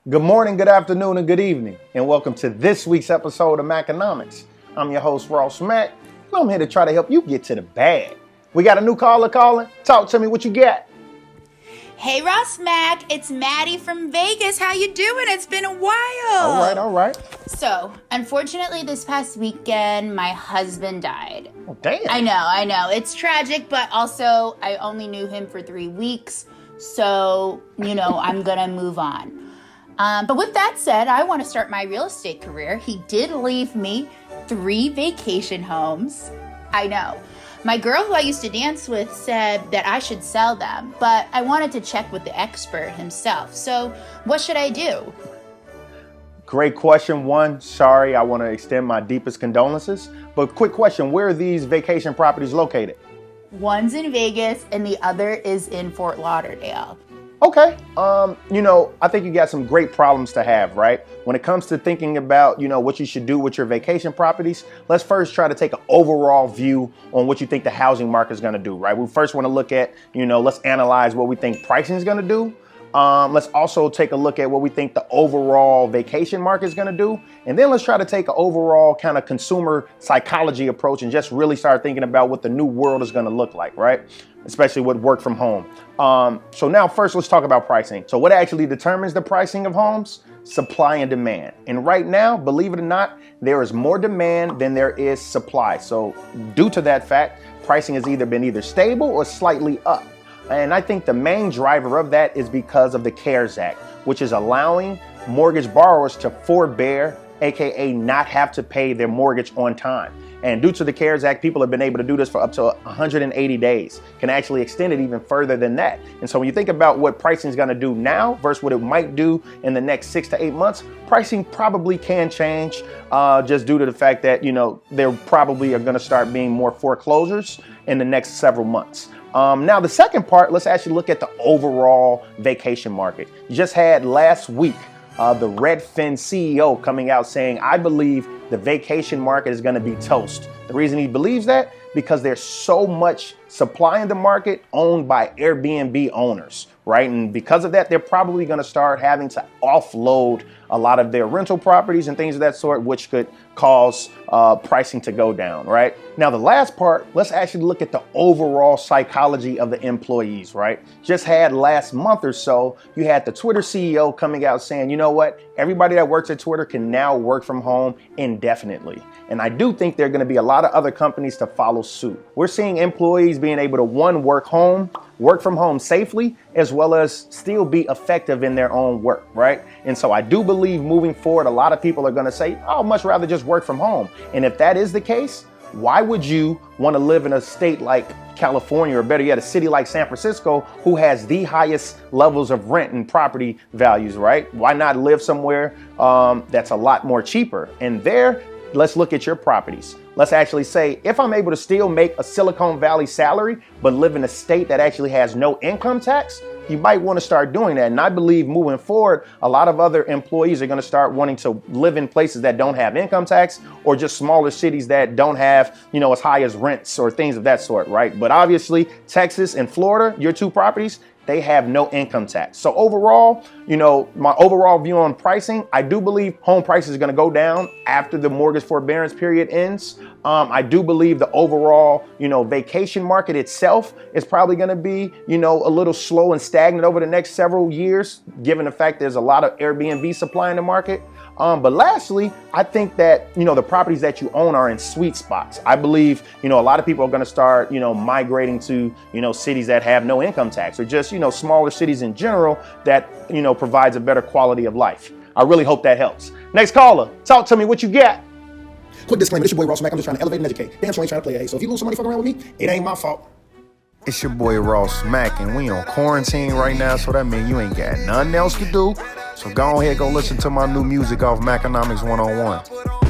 Good morning, good afternoon, and good evening, and welcome to this week's episode of Maconomics. I'm your host, Ross Mack, and I'm here to try to help you get to the bag. We got a new caller calling. Talk to me, what you got? Hey, Ross Mack, it's Maddie from Vegas. How you doing? It's been a while. All right. So, unfortunately, this past weekend, my husband died. Oh, damn. I know. It's tragic, but also, I only knew him for 3 weeks, so, I'm gonna move on. But with that said, I want to start my real estate career. He did leave me 3 vacation homes. I know. My girl who I used to dance with said that I should sell them, but I wanted to check with the expert himself. So what should I do? Great question. One, sorry, I want to extend my deepest condolences. But quick question, where are these vacation properties located? One's in Vegas and the other is in Fort Lauderdale. Okay. I think you got some great problems to have, right? When it comes to thinking about, what you should do with your vacation properties, let's first try to take an overall view on what you think the housing market is going to do, right? We first want to look at, let's analyze what we think pricing is going to do. Let's also take a look at what we think the overall vacation market is going to do. And then let's try to take an overall kind of consumer psychology approach and just really start thinking about what the new world is going to look like, right? Especially with work from home. So now first let's talk about pricing. So what actually determines the pricing of homes? Supply and demand. And right now, believe it or not, there is more demand than there is supply. So due to that fact, pricing has either been stable or slightly up. And I think the main driver of that is because of the CARES Act, which is allowing mortgage borrowers to forbear, aka not have to pay their mortgage on time. And due to the CARES Act, people have been able to do this for up to 180 days, can actually extend it even further than that. And so when you think about what pricing is going to do now versus what it might do in the next 6 to 8 months, pricing probably can change just due to the fact that, there probably are going to start being more foreclosures in the next several months. Now, the second part, let's actually look at the overall vacation market. You just had last week the Redfin CEO coming out saying, I believe the vacation market is going to be toast. The reason he believes that, because there's so much supply in the market owned by Airbnb owners, right? And because of that, they're probably going to start having to offload a lot of their rental properties and things of that sort, which could cause pricing to go down, right? Now, the last part, let's actually look at the overall psychology of the employees, right? Just had last month or so, you had the Twitter CEO coming out saying, you know what? Everybody that works at Twitter can now work from home indefinitely. And I do think there are going to be a lot of other companies to follow suit. We're seeing employees being able to, one, work from home safely, as well as still be effective in their own work, right? And so I do believe moving forward, a lot of people are going to say, I'd much rather just work from home. And if that is the case, why would you want to live in a state like California, or better yet, a city like San Francisco, who has the highest levels of rent and property values, right? Why not live somewhere that's a lot more cheaper? And there, let's look at your properties. Let's actually say, if I'm able to still make a Silicon Valley salary, but live in a state that actually has no income tax, you might want to start doing that. And I believe moving forward, a lot of other employees are going to start wanting to live in places that don't have income tax, or just smaller cities that don't have, as high as rents or things of that sort, right? But obviously, Texas and Florida, your 2 properties, they have no income tax. So overall, my overall view on pricing, I do believe home prices are going to go down after the mortgage forbearance period ends. I do believe the overall, vacation market itself is probably going to be, a little slow and stagnant over the next several years, given the fact there's a lot of Airbnb supply in the market. But lastly, I think that, the properties that you own are in sweet spots. I believe, a lot of people are going to start, migrating to, cities that have no income tax, or just, smaller cities in general that, provides a better quality of life. I really hope that helps. Next caller, talk to me, what you got? Quick disclaimer, this your boy Ross Mack. I'm just trying to elevate and educate. Damn sure ain't trying to play A. So if you lose somebody fucking around with me, it ain't my fault. It's your boy Ross Mack, and we on quarantine right now, so that means you ain't got nothing else to do. So go ahead, go listen to my new music off Maconomics 101.